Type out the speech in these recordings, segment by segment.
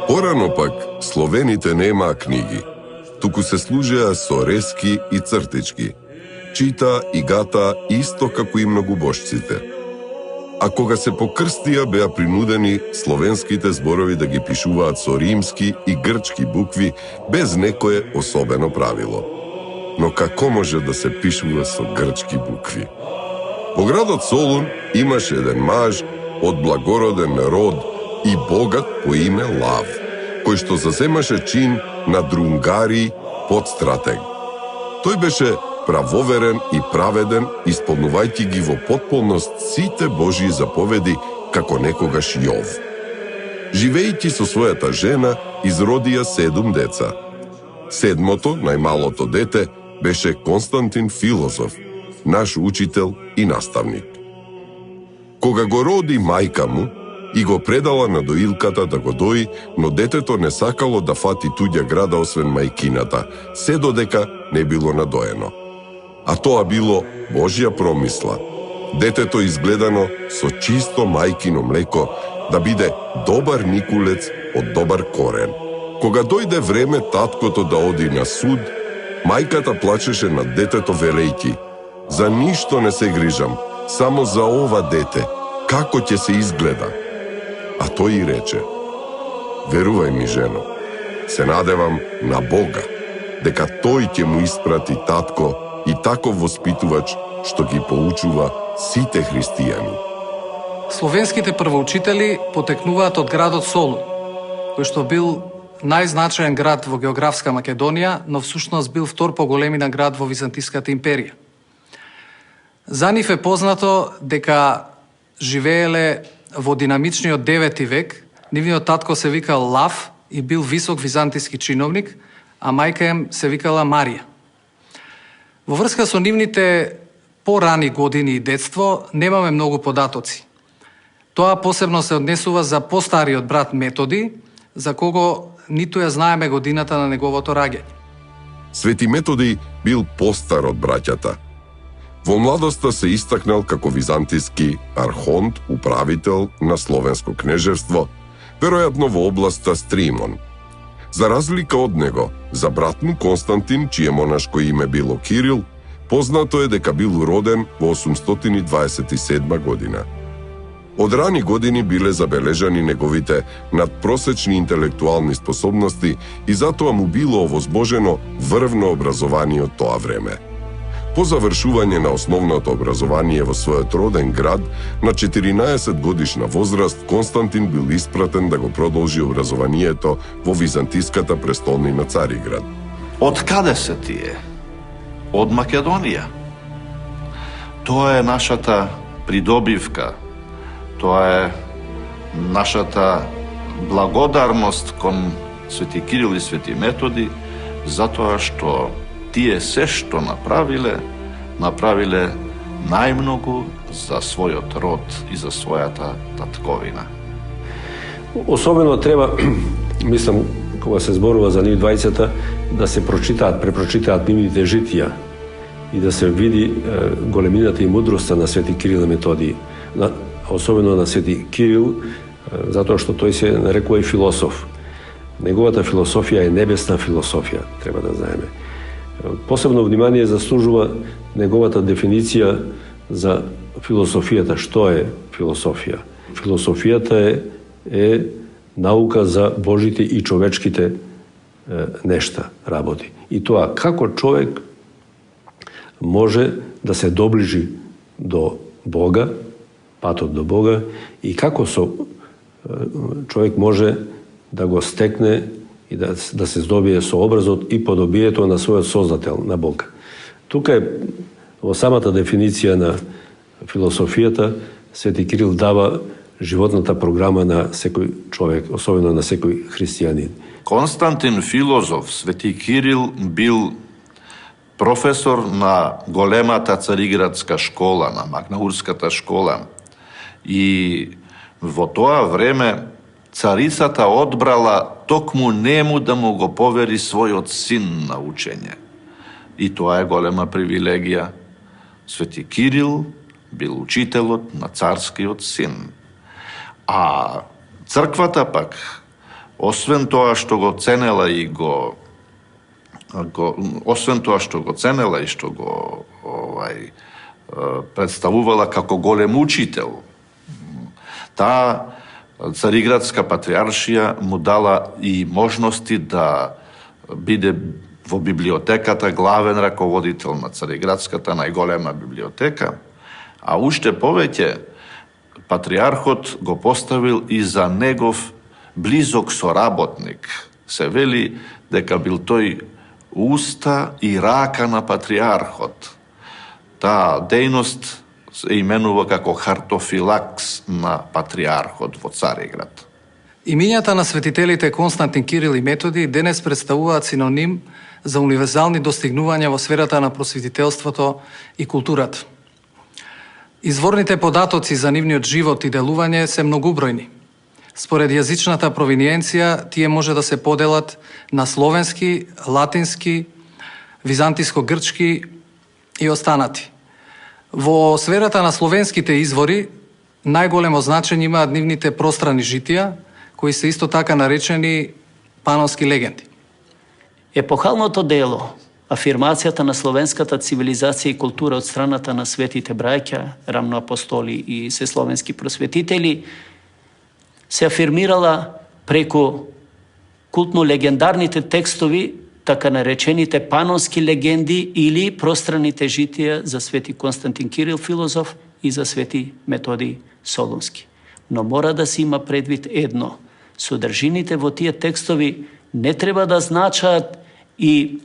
Порано пак, словените немаа книги, туку се служеа со рески и цртички. Чита и гата исто како и многубожците. А кога се покрстија, беа принудени словенските зборови да ги пишуваат со римски и грчки букви, без некое особено правило. Но како може да се пишува со грчки букви? Во градот Солун имаше еден маж од благороден род и богат по име Лав, кој што заземаше чин на друнгари подстратег. Тој беше правоверен и праведен, исполнувајќи ги во потполност сите Божји заповеди, како некогаш Јов. Живејќи со својата жена, изродија 7 деца. Седмото, најмалото дете, беше Константин Филозоф, наш учител и наставник. Кога го роди мајка му и го предала на доилката да го дои, но детето не сакало да фати туѓа града освен мајкината, се додека не било надоено. А тоа било Божја промисла. Детето изгледано со чисто мајкино млеко да биде добар никулец од добар корен. Кога дојде време таткото да оди на суд, мајката плачеше над детето велејќи: "За ништо не се грижам, само за ова дете, како ќе се изгледа?" А тој и рече: "Верувај ми, жено, се надевам на Бога, дека тој ќе му испрати татко и таков воспитувач што ги поучува сите христијани." Словенските првоучители потекнуваат од градот Солун, кој што бил најзначаен град во географска Македонија, но всушност бил втор по големина град во Византиската империја. За нив е познато дека живееле во динамичниот 9 век, нивниот татко се викал Лав и бил висок византиски чиновник, а мајка им се викала Марија. Во врска со нивните порани години и детство немаме многу податоци. Тоа посебно се однесува за постариот брат Методи, за кого ниту ја знаеме годината на неговото раѓање. Свети Методи бил постар од браќата. Во младоста се истакнал како византиски архонт, управител на Словенско кнежевство, веројатно во областа Стримон. За разлика од него, за брат му Константин, чие монашко име било Кирил, познато е дека бил роден во 827 година. Од рани години биле забележани неговите надпросечни интелектуални способности и затоа му било овозможено врвно образование од тоа време. По завршување на основното образование во својот роден град, на 14 годишна возраст Константин бил испратен да го продолжи образованието во византиската престолнина Цариград. Од каде се тие? Од Македонија. Тоа е нашата придобивка. Тоа е нашата благодарност кон Свети Кирил и Свети Методи, затоа што тие се што направиле најмногу за својот род и за својата татковина. Особено треба, мислам, кога се зборува за нив двајцата, да се препрочитаат нивните житија и да се види големината и мудроста на Свети Кирил и Методий. Особено на Свети Кирил, затоа што тој се нарекува и философ. Неговата философија е небесна философија, треба да знаеме. Посебно внимание заслужува неговата дефиниција за философијата. Што е философија? Философијата е наука за божите и човечките нешта, работи. И тоа како човек може да се доближи до Бога, патот до Бога, и како човек може да го стекне и да се здобие со образот и подобието на својот Создател, на Бога. Тука е во самата дефиниција на философијата, Свети Кирил дава животната програма на секој човек, особено на секој христијанин. Константин Филозоф, Свети Кирил бил професор на големата цариградска школа, на Магнаурската школа. И во тоа време царицата одбрала токму нему да му го повери својот син на учење. И тоа е голема привилегија. Свети Кирил бил учителот на царскиот син. А црквата пак освен тоа што го ценела и што го представувала како голем учител, таа Цариградска патриаршија му дала и можности да биде во библиотеката главен раководител на Цариградската најголема библиотека, а уште повеќе патриархот го поставил и за негов близок соработник. Се вели дека бил тој уста и рака на патриархот. Таа дејност се именува како хартофилакс на патриархот во Цариград. Имињата на светителите Константин, Кирил и Методи денес представуваат синоним за универзални достигнувања во сферата на просветителството и културата. Изворните податоци за нивниот живот и делување се многубројни. Според јазичната провиниенција, тие може да се поделат на словенски, латински, византиско-грчки и останати. Во сферата на словенските извори, најголемо значење имаат нивните пространи житија, кои се исто така наречени панонски легенди. Епохалното дело, афирмацијата на словенската цивилизација и култура од страната на светите браќа, рамноапостоли и сесловенски просветители, се афирмирала преку култно-легендарните текстови, така наречените панонски легенди или пространите житија за свети Константин Кирил филозоф и за свети Методи Солунски. Но мора да се има предвид едно. Содржините во тие текстови не треба да значаат и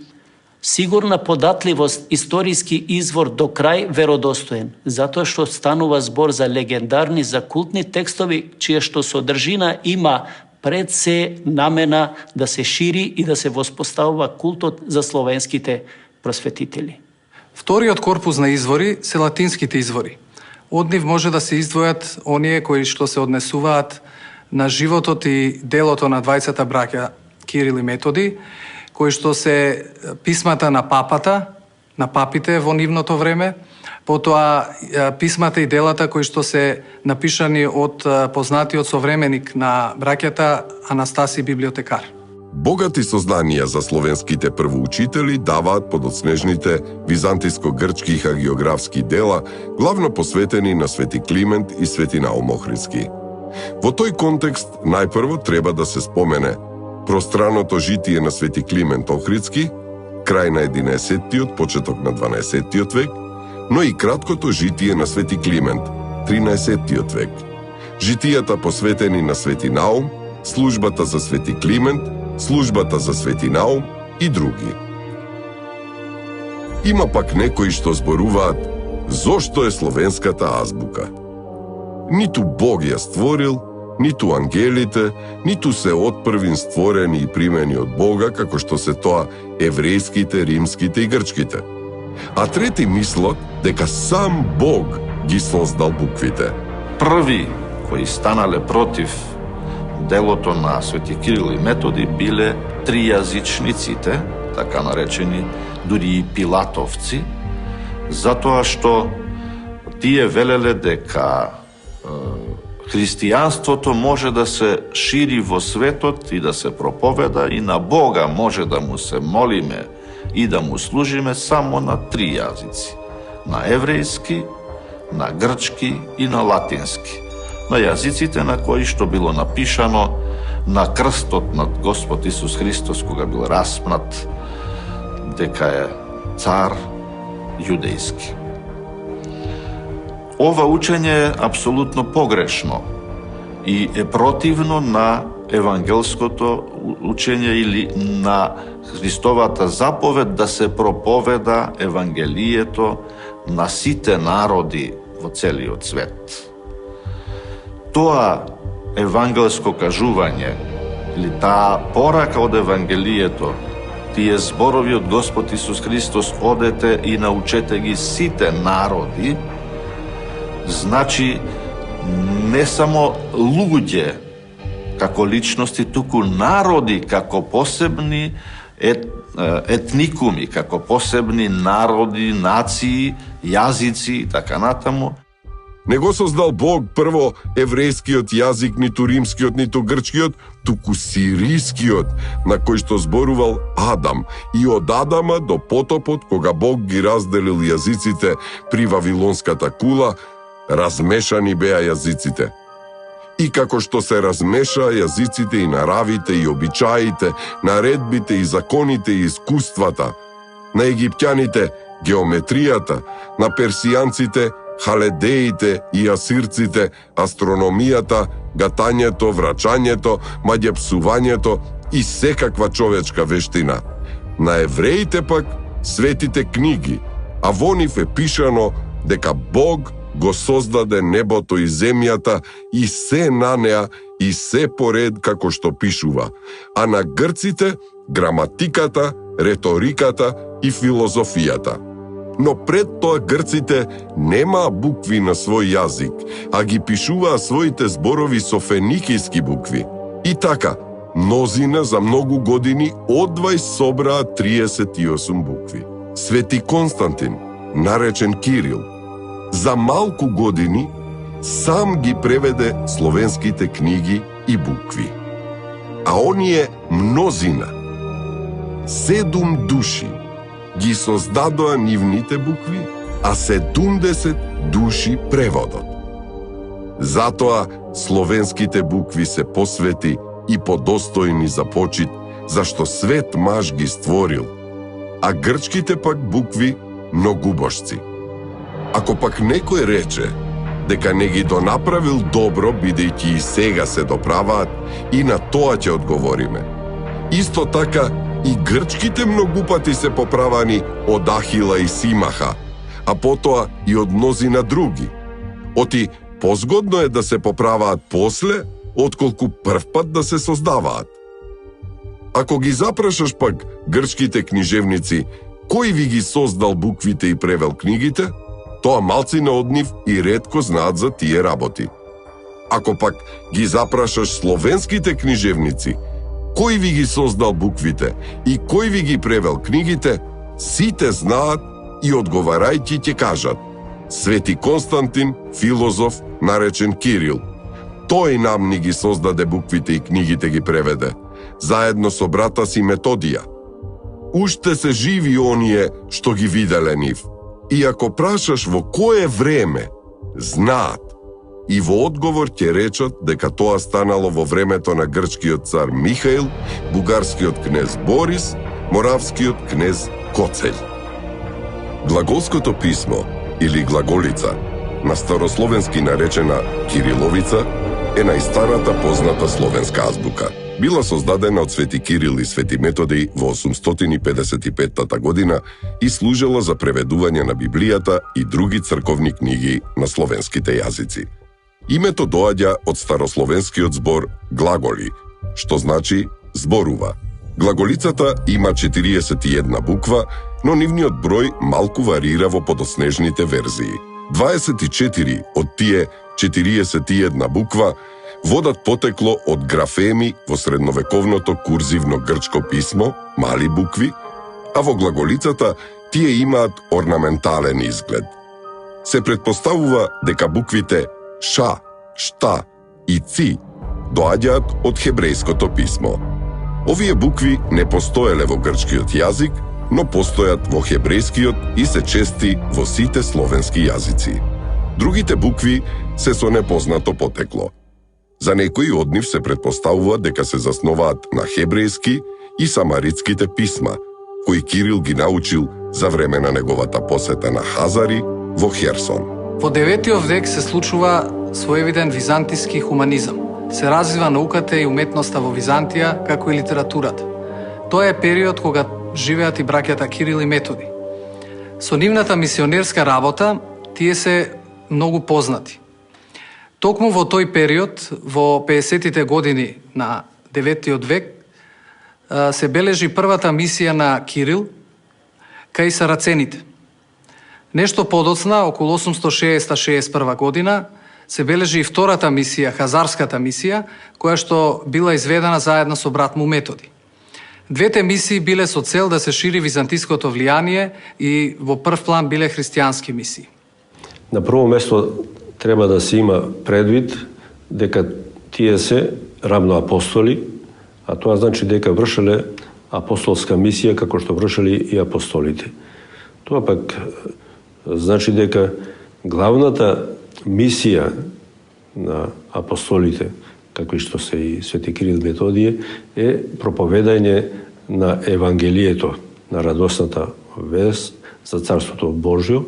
сигурна податливост, историски извор до крај веродостоен, затоа што станува збор за легендарни, за култни текстови, чија што содржина има пред се намена да се шири и да се воспоставува култот за словенските просветители. Вториот корпус на извори се латинските извори. Од нив може да се издвојат оние кои што се однесуваат на животот и делото на двајцата браќа Кирил и Методи, кои што се писмата на папата, на папите во нивното време, потоа писмата и делата кои што се напишани од познатиот современик на браќата Анастаси библиотекар. Богати сознанија за словенските првоучители даваат подоцнежните византиско-грчки и хагиографски дела, главно посветени на свети Климент и свети Наум Охридски. Во тој контекст најпрво треба да се спомене пространото житие на свети Климент Охридски, крај на 11-тиот, почеток на 12-тиот век, но и краткото житие на свети Климент, 13-тиот век. Житијата посветени на свети Наум, службата за свети Климент, службата за свети Наум и други. Има пак некои што зборуваат зошто е словенската азбука. Ниту Бог ја створил, ниту ангелите, ниту се отпрвин створени и примени од Бога, како што се тоа еврејските, римските и грчките. А трети мислат дека сам Бог ги создал буквите. Први кои станале против делото на свети Кирил и Методи биле тријазичниците, така наречени дури и пилатовци, затоа што тие велеле дека христијанството може да се шири во светот и да се проповеда и на Бога може да му се молиме и да му служиме само на три јазици. На еврејски, на грчки и на латински. На јазиците на кои што било напишано на крстот над Господ Исус Христос кога бил распнат дека е цар јудејски. Ова учење е апсолутно погрешно и е противно на евангелското учење или на Христовата заповед да се проповеда евангелието на сите народи во целиот свет. Тоа евангелско кажување или таа порака од евангелието, тие зборови од Господ Исус Христос, одете и научете ги сите народи, значи не само луѓе како личности, туку народи како посебни етникуми, како посебни народи, нации, јазици и така натаму. Не го создал Бог прво еврејскиот јазик, ниту римскиот, ниту грчкиот, туку сирискиот, на кој што зборувал Адам. И од Адама до потопот, кога Бог ги разделил јазиците при Вавилонската кула, размешани беа јазиците. И како што се размешаа јазиците и наравите и обичаите, наредбите и законите и искуствата, на египтјаните геометријата, на персијанците халедеите и асирците астрономијата, гатањето, врачањето, маѓепсувањето и секаква човечка вештина. На евреите пак светите книги, а во нив е пишано дека Бог го создаде небото и земјата и се на неа и се поред како што пишува, а на грците граматиката, реториката и филозофијата. Но пред тоа грците немаа букви на свој јазик, а ги пишуваа своите зборови со феникијски букви. И така, мнозина за многу години одвај собраа 38 букви. Свети Константин, наречен Кирил, за малку години сам ги преведе словенските книги и букви. А оние мнозина, 7 души, ги создадоа нивните букви, а 70 души преводот. Затоа словенските букви се посвети и подостојни за почит, зашто свет маж ги створил, а грчките пак букви многубожци. Ако пак некој рече дека не ги донаправил добро, бидејќи и сега се доправаат, и на тоа ќе одговориме. Исто така, и грчките многупати се поправани од Ахила и Симаха, а потоа и од мнозина други. Оти, позгодно е да се поправаат после, отколку првпат да се создаваат. Ако ги запрашаш пак грчките книжевници, кој ви ги создал буквите и превел книгите, тоа малцина од нив и ретко знаат за тие работи. Ако пак ги запрашаш словенските книжевници, кој ви ги создал буквите и кој ви ги превел книгите, сите знаат и одговарајќи ќе кажат: Свети Константин, филозоф, наречен Кирил. Тој нам ни ги создаде буквите и книгите ги преведе, заедно со брата си Методија. Уште се живи оние што ги виделе нив. И ако прашаш во кое време, знаат. И во одговор ќе речат дека тоа станало во времето на грчкиот цар Михаил, бугарскиот кнез Борис, моравскиот кнез Коцелј. Глаголското писмо, или глаголица, на старословенски наречена Кириловица, е најстарата позната словенска азбука. Била создадена од Свети Кирил и Свети Методиј во 855 година и служела за преведување на Библијата и други црковни книги на словенските јазици. Името доаѓа од старословенскиот збор глаголи, што значи зборува. Глаголицата има 41 буква, но нивниот број малку варира во подоснежните верзии. 24 од тие 41 буква водат потекло од графеми во средновековното курзивно грчко писмо, мали букви, а во глаголицата тие имаат орнаментален изглед. Се предпоставува дека буквите ша, шта и ци доаѓаат од хебрејското писмо. Овие букви не постоеле во грчкиот јазик, но постојат во хебрејскиот и се чести во сите словенски јазици. Другите букви се со непознато потекло. За некои од нив се предпоставува дека се засноваат на хебрејски и самаритските писма, кои Кирил ги научил за време на неговата посета на Хазари во Херсон. Во 9 век се случува своевиден византиски хуманизам. Се развива науката и уметноста во Византија, како и литературата. Тоа е период кога живеат и браќата Кирил и Методи. Со нивната мисионерска работа, тие се многу познати. Токму во тој период, во 50-тите години на 9 век, се бележи првата мисија на Кирил кај сарацените. Нешто подоцна, околу 860-61 година, се бележи и втората мисија, Хазарската мисија, која што била изведена заедно со брат му Методи. Двете мисии биле со цел да се шири византиското влијание и во прв план биле христијански мисии. На прво место треба да се има предвид дека тие се рамноапостоли, а тоа значи дека вршеле апостолска мисија како што вршеле и апостолите. Тоа пак значи дека главната мисија на апостолите, какви што се и Свети Кирил Методије, е проповедање на Евангелието, на радосната вест за Царството Божјо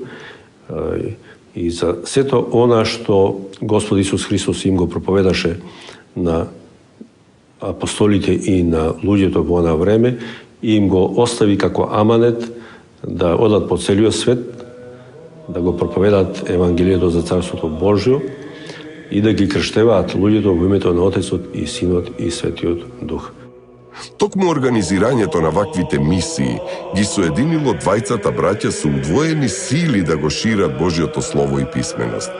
и за сето она што Господ Исус Христос им го проповедаше на апостолите и на луѓето во она време и им го остави како аманет да одат по целиот свет, да го проповедаат Евангелието за Царството Божјо и да ги крштеваат луѓето во името на Отецот и Синот и Светиот Дух. Токму организирањето на ваквите мисии ги соединило двајцата браќа со удвоени сили да го шират Божјото Слово и писменост.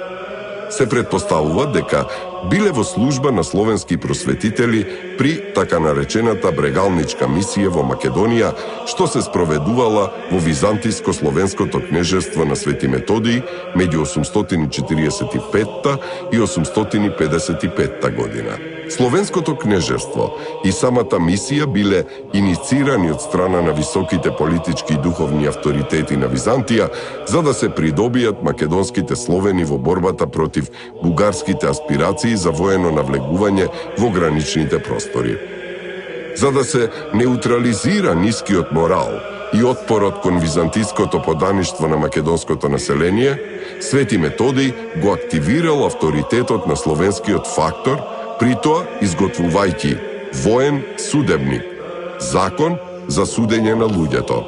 Се претпоставува дека биле во служба на словенски просветители при така наречената брегалничка мисија во Македонија, што се спроведувала во Византиско-словенското кнежество на Свети Методиј меѓу 845 и 855 година. Словенското кнежевство и самата мисија биле иницирани од страна на високите политички и духовни авторитети на Византија за да се придобијат македонските словени во борбата против бугарските аспирации за воено навлегување во граничните простори. За да се неутрализира нискиот морал и отпорот кон византиското подаништво на македонското население, Свети Методиј го активирал авторитетот на словенскиот фактор, при тоа изготвувајќи воен судебник, закон за судење на луѓето.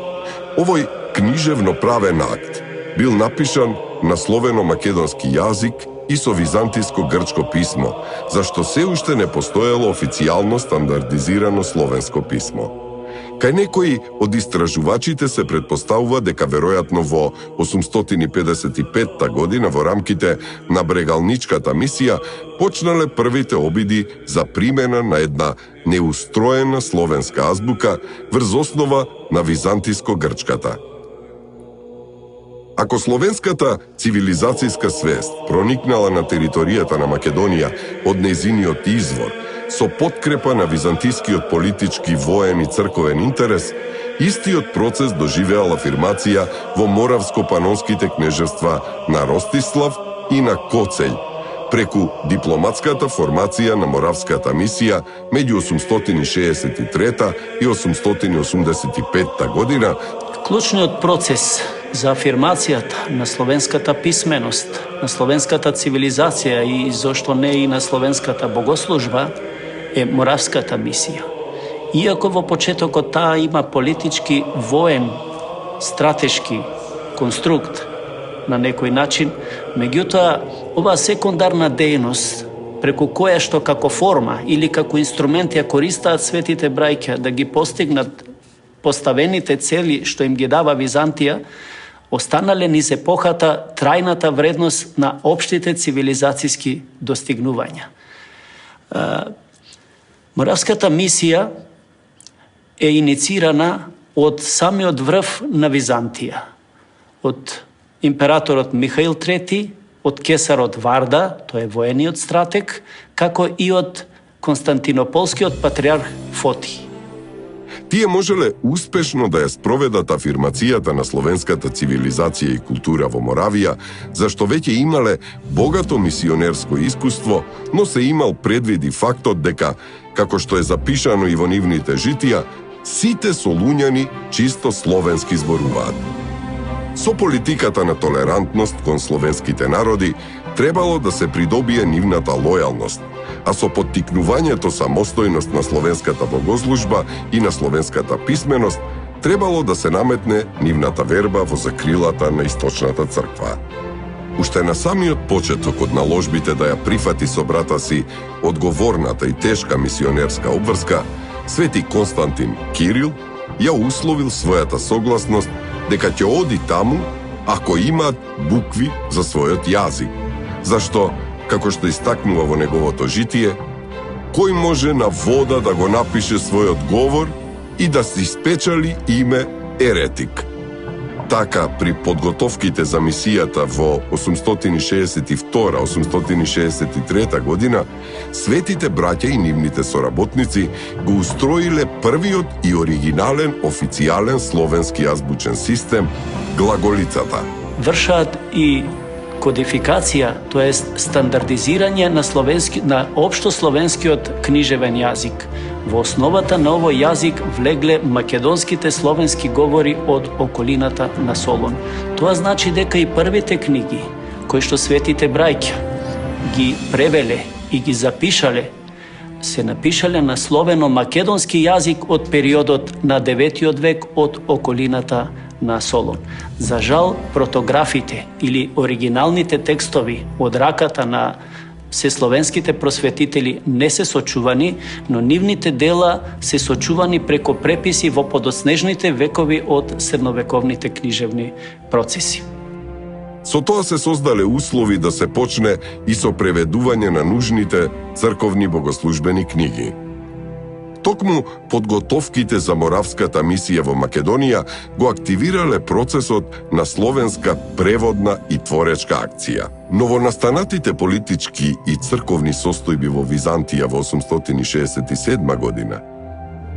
Овој книжевно-правен акт бил напишан на словено-македонски јазик и со византиско-грчко писмо, зашто се уште не постоело официјално стандардизирано словенско писмо. Кај некои од истражувачите се претпоставува дека веројатно во 855 година во рамките на брегалничката мисија почнале првите обиди за примена на една неустроена словенска азбука врз основа на византиско-грчката. Ако словенската цивилизацијска свест проникнала на територијата на Македонија од нејзиниот извор, со подкрепа на византискиот политички, воен и црковен интерес, истиот процес доживеал афирмација во моравско-панонските кнежевства на Ростислав и на Коцеј, преку дипломатската формација на моравската мисија меѓу 863 и 885 година. Клучниот процес за афирмацијата на словенската писменост, на словенската цивилизација и зошто не и на словенската богослужба е моравската мисија. Иако во почетокот таа има политички, воен, стратешки конструкт на некој начин, меѓутоа оваа секундарна дејност преку која што како форма или како инструмент ја користаат светите браќа да ги постигнат поставените цели што им ги дава Византија, останале низ епохата трајната вредност на општите цивилизацијски достигнувања. Моравската мисија е иницирана од самиот врв на Византија, од императорот Михаил III, од кесарот Варда, тој е воениот стратег, како и од Константинополскиот патриарх Фотий. Тие можеле успешно да ја спроведат афирмацијата на словенската цивилизација и култура во Моравија, зашто веќе имале богато мисионерско искуство, но се имал предвид и фактот дека, како што е запишано и во нивните житија, сите солуњани чисто словенски зборуваат. Со политиката на толерантност кон словенските народи требало да се придобие нивната лојалност, а со поттикнувањето самостојност на словенската богослужба и на словенската писменост требало да се наметне нивната верба во закрилата на Источната црква. Уште на самиот почеток од наложбите да ја прифати со брата си одговорната и тешка мисионерска обврска, Свети Константин Кирил ја условил својата согласност дека ќе оди таму ако имаат букви за својот јазик, зашто, како што истакнува во неговото житие, кој може на вода да го напише својот говор и да се испечали име еретик. Така, при подготовките за мисијата во 862-863 година, светите браќа и нивните соработници го устроиле првиот и оригинален официјален словенски азбучен систем, глаголицата. Вршат и кодификација, тоест стандардизирање на општо словенскиот книжевен јазик. Во основата на овој јазик влегле македонските словенски говори од околината на Солун. Тоа значи дека и првите книги, кои што светите браќа ги превеле и ги запишале, се напишале на словено-македонски јазик од периодот на 9 век од околината на Солун. За жал, протографите или оригиналните текстови од раката на сесловенските просветители не се сочувани, но нивните дела се сочувани преко преписи во подоснежните векови од средновековните книжевни процеси. Со тоа се создале услови да се почне и со преведување на нужните црковни богослужбени книги. Токму подготовките за Моравската мисија во Македонија го активирале процесот на словенска преводна и творечка акција. Новонастанатите политички и црковни состојби во Византија во 867 година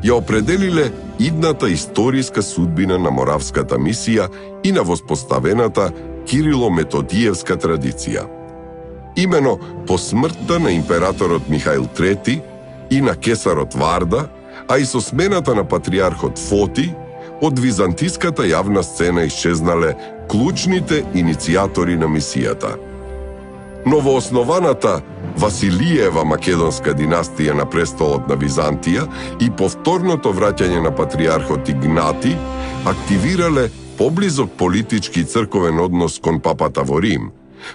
ја определиле идната историска судбина на Моравската мисија и на воспоставената Кирило-методиевска традиција. Имено по смртта на императорот Михаил III и на кесарот Варда, а и со смената на патриархот Фоти, од византиската јавна сцена исчезнале клучните иницијатори на мисијата. Новооснованата Василиева македонска династија на престолот на Византија и повторното враќање на патриархот Игнати активирале поблизок политички и црковен однос кон папата во Рим,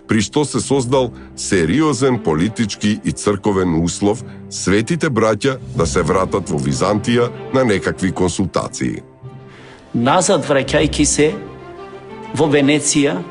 при што се создал сериозен политички и црковен услов светите браќа да се вратат во Византија на некакви консултации. Назад враќајќи се во Венеција,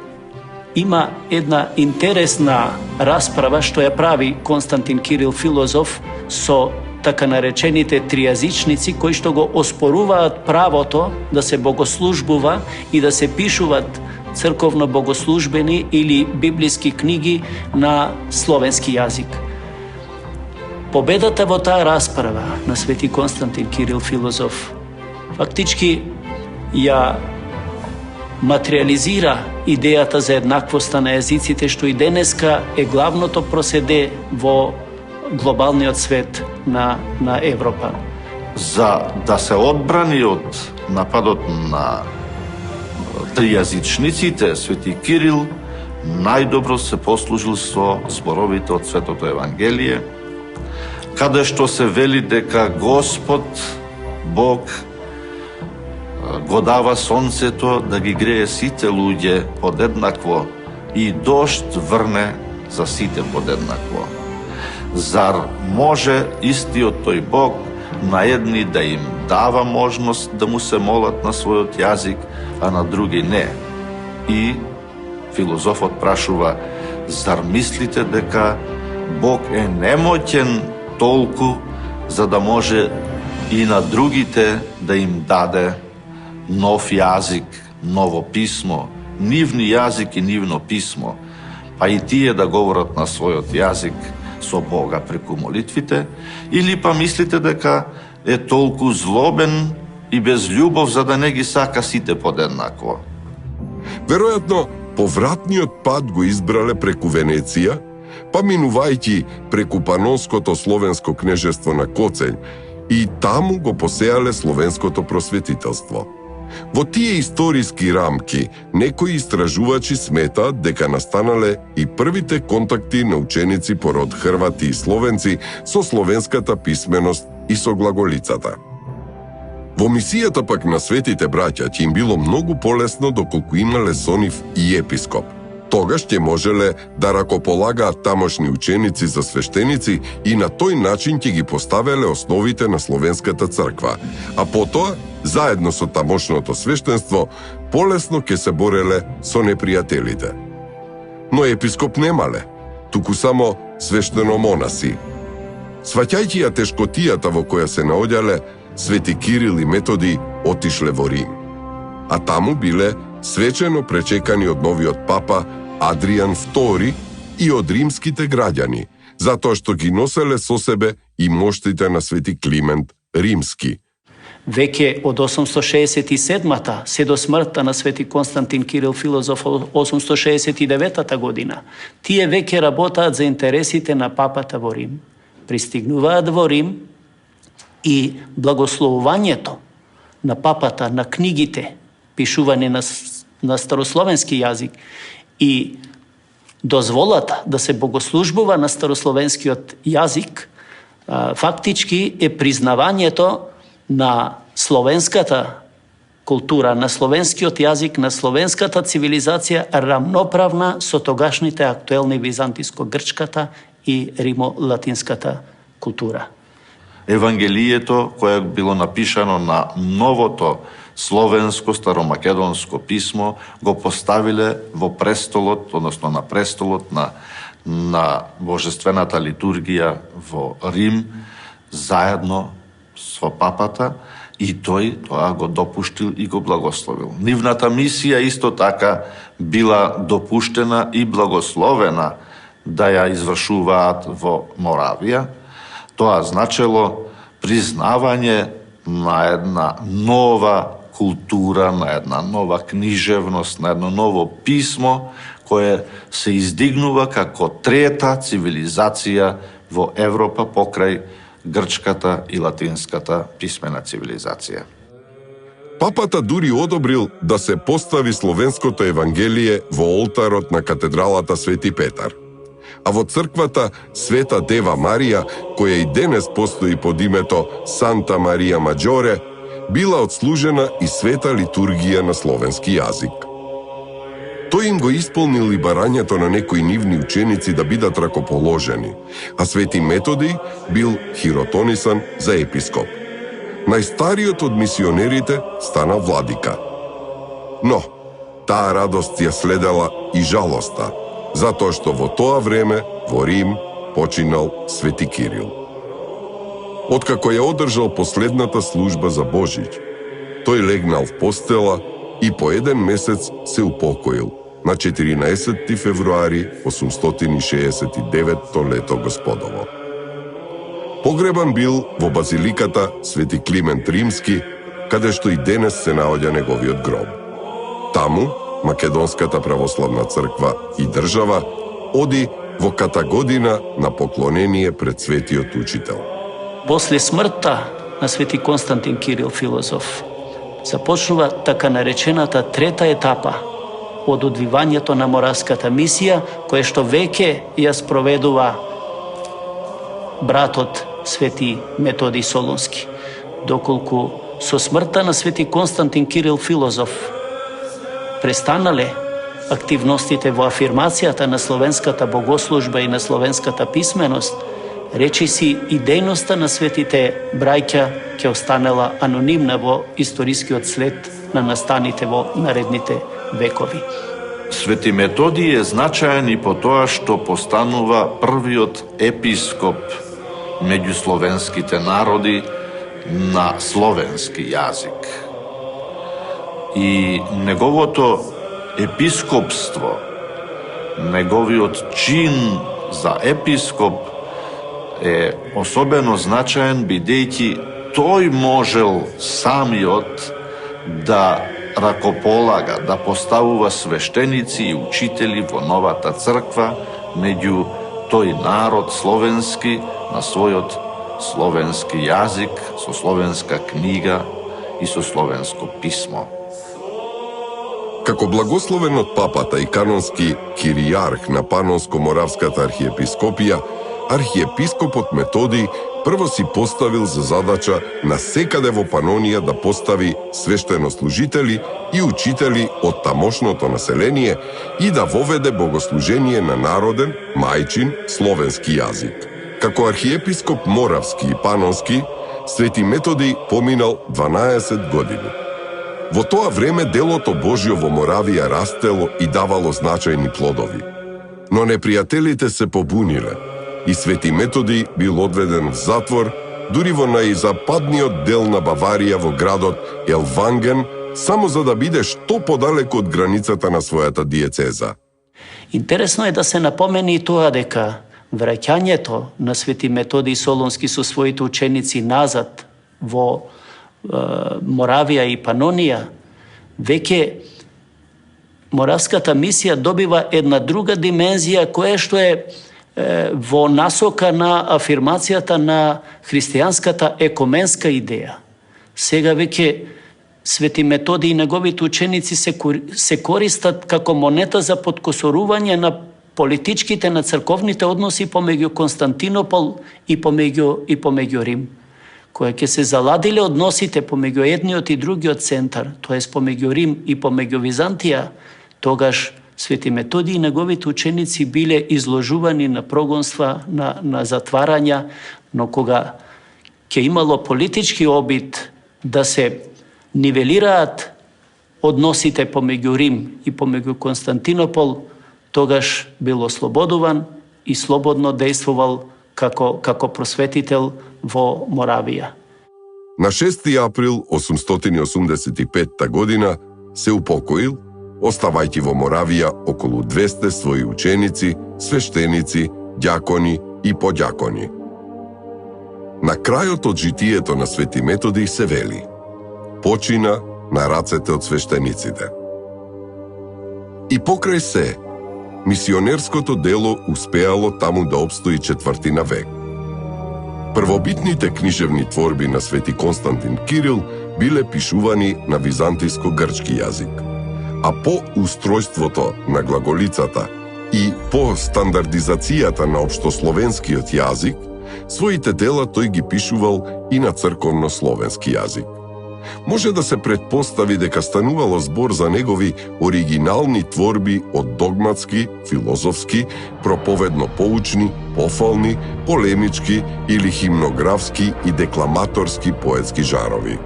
има една интересна расправа што ја прави Константин Кирил филозоф со така наречените тријазичници кои што го оспоруваат правото да се богослужбува и да се пишуваат црковно-богослужбени или библиски книги на словенски јазик. Победата во таа расправа на свети Константин Кирил филозоф фактички ја материализира идејата за еднаквоста на јазиците, што и денеска е главното проседе во глобалниот свет на Европа. За да се одбрани од нападот на тријазичниците, свети Кирил најдобро се послужил со зборовите од Светото Евангелие, каде што се вели дека Господ Бог го дава сонцето да ги грее сите луѓе подеднакво и дожд врне за сите подеднакво. Зар може истиот тој Бог на едни да им дава можност да му се молат на својот јазик, а на други не? И филозофот прашува, зар мислите дека Бог е немоќен толку за да може и на другите да им даде нов јазик, ново писмо, нивни јазик и нивно писмо, па и тие да говорат на својот јазик со Бога преку молитвите, или па мислите дека е толку злобен и без љубов за да не ги сака сите подеднакво? Веројатно, повратниот пат го избрале преку Венеција, па минувајќи преку Панонското словенско кнежество на Коцењ и таму го посеале словенското просветителство. Во тие историски рамки, некои истражувачи сметаат дека настанале и првите контакти на ученици по род хрвати и словенци со словенската писменост и со глаголицата. Во мисијата пак на светите браќа ќе им било многу полесно доколку имале со нив и епископ. Тогаш ќе можеле да ракополагаат тамошни ученици за свештеници и на тој начин ќе ги поставеле основите на словенската црква, а потоа, заедно со тамошното свештенство, полесно ќе се бореле со непријателите. Но епископ немале, туку само свештеномонаси. Сваќајќи ја тешкотијата во која се наоѓале, свети Кирил и Методи отишле во Рим, а таму биле свечено пречекани од новиот папа Адриан II и од римските граѓани, затоа што ги носеле со себе и моштите на Свети Климент Римски. Веќе од 867-та се до смртта на Свети Константин Кирил Филозоф 869 година, тие веќе работаат за интересите на папата во Рим. Пристигнуваат во Рим и благословувањето на папата, на книгите, пишувани на старословенски јазик и дозволата да се богослужбува на старословенскиот јазик, фактички е признавањето на словенската култура, на словенскиот јазик, на словенската цивилизација рамноправна со тогашните актуелни византиско-грчката и римо-латинската култура. Евангелието, кое било напишано на новото словенско старомакедонско писмо, го поставиле во престолот, односно на престолот на божествената литургија во Рим, заедно со папата, и тој тоа го допуштил и го благословил. Нивната мисија исто така била допуштена и благословена да ја извршуваат во Моравија. Тоа значело признавање на една нова култура, на една нова книжевност, на едно ново писмо, кое се издигнува како трета цивилизација во Европа покрај грчката и латинската писмена цивилизација. Папата дури одобрил да се постави словенското евангелие во олтарот на катедралата Свети Петар. А во црквата Света Дева Марија, која и денес постои под името Санта Марија Маджоре, била отслужена и света литургија на словенски јазик. Тој им го исполнил и барањето на некои нивни ученици да бидат ракоположени, а Свети Методи бил хиротонисан за епископ. Најстариот од мисионерите стана владика. Но, таа радост ја следела и жалоста, затоа што во тоа време во Рим починал Свети Кирил. Откако ја одржал последната служба за Божиќ, тој легнал в постела и по еден месец се упокоил на 14 февруари 869 лето Господово. Погребан бил во базиликата Свети Климент Римски, каде што и денес се наоѓа неговиот гроб. Таму Македонската православна црква и држава оди во катагодина на поклонение пред светиот учител. После смртта на Свети Константин Кирил Филозоф започнува така наречената трета етапа од одвивањето на моравската мисија, која што веќе ја спроведува братот Свети Методи Солунски. Доколку со смртта на Свети Константин Кирил Филозоф престанале активностите во афирмацијата на словенската богослужба и на словенската писменост, речиси и дејноста на светите браќа ќе останела анонимна во историскиот след на настаните во наредните векови. Свети Методи е значаен и по тоа што постанува првиот епископ меѓу словенските народи на словенски јазик. И неговото епископство, неговиот чин за епископ е особено значаен, бидејќи тој можел самиот да ракополага, да поставува свештеници и учители во новата црква меѓу тој народ словенски на својот словенски јазик, со словенска книга и со словенско писмо. Како благословен од папата и канонски киријарх на Панонско-Моравската архиепископија, архиепископот Методи прво си поставил за задача на секаде во Панонија да постави свештенослужители и учители од тамошното население и да воведе богослужение на народен, мајчин, словенски јазик. Како архиепископ Моравски и Панонски, Свети Методи поминал 12 години. Во тоа време делото Божјо во Моравија растело и давало значајни плодови. Но непријателите се побуниле и Свети Методи бил одведен в затвор, дури во најзападниот дел на Баварија во градот Елванген, само за да биде што подалеку од границата на својата диецеза. Интересно е да се напомени и тоа дека враќањето на Свети Методий Солунски со своите ученици назад во Моравија и Панонија, веќе Моравската мисија добива една друга димензија која што е во насока на афирмацијата на христијанската екуменска идеја. Сега веќе Свети Методий и неговите ученици се користат како монета за подкосорување на политичките, на црковните односи помеѓу Константинопол и помеѓу Рим, која ќе се заладиле односите помеѓу едниот и другиот центар, тоест помеѓу Рим и помеѓу Византија. Тогаш Свети Методий и неговите ученици биле изложувани на прогонства, на затварања, но кога ќе имало политички обид да се нивелираат односите помеѓу Рим и помеѓу Константинопол, тогаш бил ослободуван и слободно дејствувал како просветител во Моравија. На 6. април 885 година се упокоил, оставајќи во Моравија околу 200 своји ученици, свештеници, ѓакони и подјакони. На крајот од житието на Свети Методий се вели: почина на рацете од свештениците. И покрај се, мисионерското дело успеало таму да обстои четвртина век. Првобитните книжевни творби на Свети Константин Кирил биле пишувани на византиско-грчки јазик, а по устројството на глаголицата и по стандардизацијата на општословенскиот јазик, своите дела тој ги пишувал и на црковно-словенски јазик. Може да се предпостави дека станувало збор за негови оригинални творби од догматски, филозофски, проповедно-поучни, пофални, полемички или химнографски и декламаторски поетски жарови.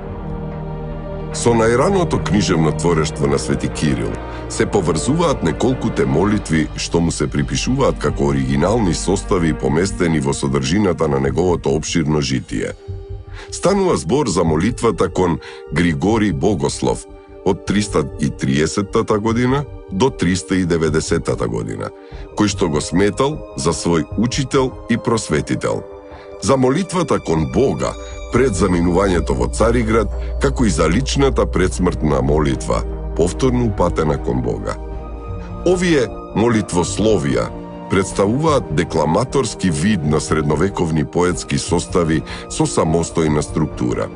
Со најраното книжевно творештво на Свети Кирил се поврзуваат неколкуте молитви што му се припишуваат како оригинални состави поместени во содржината на неговото опширно житие. Станува збор за молитвата кон Григорий Богослов од 330 година до 390 година, кој што го сметал за свој учител и просветител. За молитвата кон Бога пред заминувањето во Цариград, како и за личната предсмртна молитва, повторно упатена кон Бога. Овие молитвословија представуваат декламаторски вид на средновековни поетски состави со самостојна структура.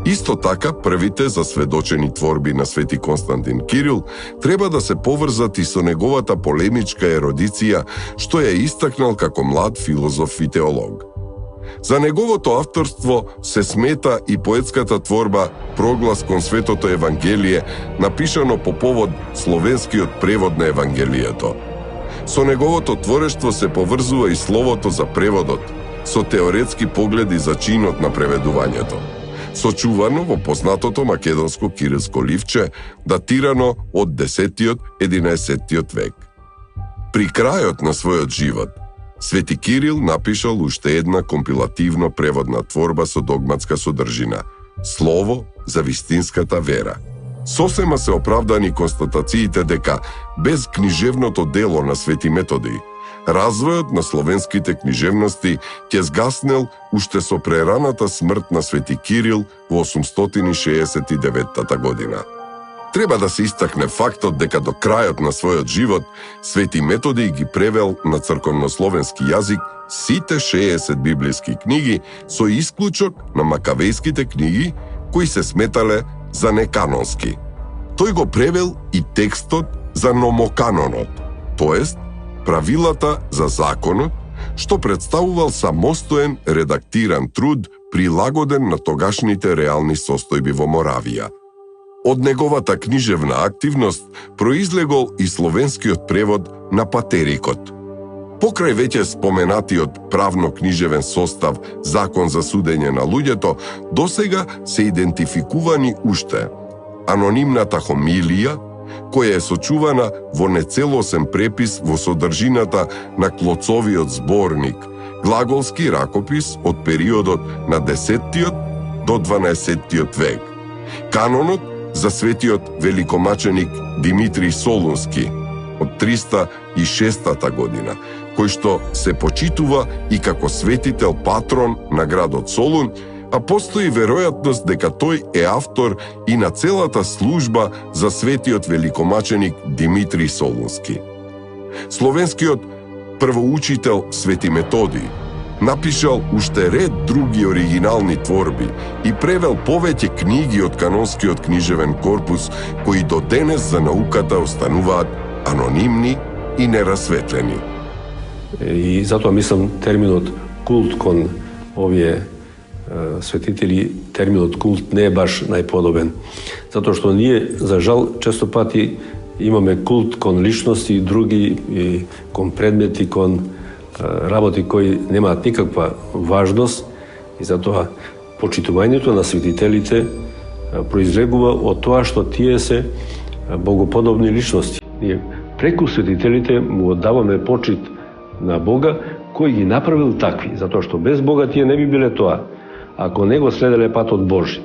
Исто така, првите засведочени творби на Свети Константин Кирил треба да се поврзат и со неговата полемичка еродиција, што ја истакнал како млад филозоф и теолог. За неговото авторство се смета и поетската творба Проглас кон Светото Евангелие, напишано по повод словенскиот превод на Евангелието. Со неговото творештво се поврзува и словото за преводот, со теоретски погледи за чинот на преведувањето, сочувано во познатото македонско кирилско ливче, датирано од 10-11 век. При крајот на својот живот, Свети Кирил напишал уште една компилативно преводна творба со догматска содржина – Слово за вистинската вера. Сосема се оправдани констатациите дека без книжевното дело на Свети Методий, развојот на словенските книжевности ќе згаснел уште со прераната смрт на Свети Кирил во 869 година. Треба да се истакне фактот дека до крајот на својот живот Свети Методий ги превел на црковнословенски јазик сите 60 библиски книги со исклучок на макавејските книги кои се сметале за неканонски. Тој го превел и текстот за номоканонот, тоест правилата за законот, што представувал самостоен редактиран труд прилагоден на тогашните реални состојби во Моравија. Од неговата книжевна активност произлегол и словенскиот превод на Патерикот. Покрај веќе споменатиот правно-книжевен состав Закон за судење на луѓето, досега се идентификувани уште анонимната хомилија, која е сочувана во нецелосен препис во содржината на Клоцовиот зборник, глаголски ракопис од периодот на 10 до 12 век, канонот за светиот великомаченик Димитрий Солунски од 306 година, кој што се почитува и како светител патрон на градот Солун, а постои веројатност дека тој е автор и на целата служба за светиот великомаченик Димитрий Солунски. Словенскиот првоучител Свети Методий напишал уште ред други оригинални творби и превел повеќе книги од канонскиот книжевен корпус, кои до денес за науката остануваат анонимни и нерасветлени. И затоа мислам терминот култ кон овие светители, терминот култ не е баш најподобен. Затоа што ние, за жал, често пати имаме култ кон личности и други, и кон предмети, кон работи кои немаат никаква важност, и затоа почитувањето на светителите произлегува од тоа што тие се богоподобни личности. Ние преку светителите му оддаваме почит на Бога, кој ги направил такви, затоа што без Бога тие не би биле тоа, ако не го следеле патот Божи.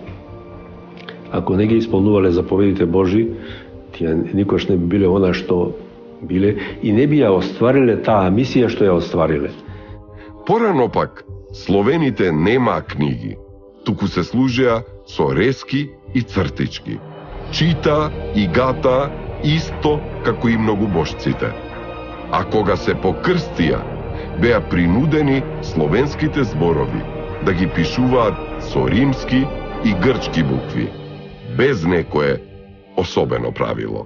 Ако не ги исполнувале заповедите Божи, тие никош не би биле она што биле и не би ја оствариле таа мисија што ја оствариле. Порано пак, словените немаа книги, туку се служеа со рески и цртички. Чита и гата исто како и многубожците. А кога се покрстија, беа принудени словенските зборови да ги пишуваат со римски и грчки букви, без некое особено правило.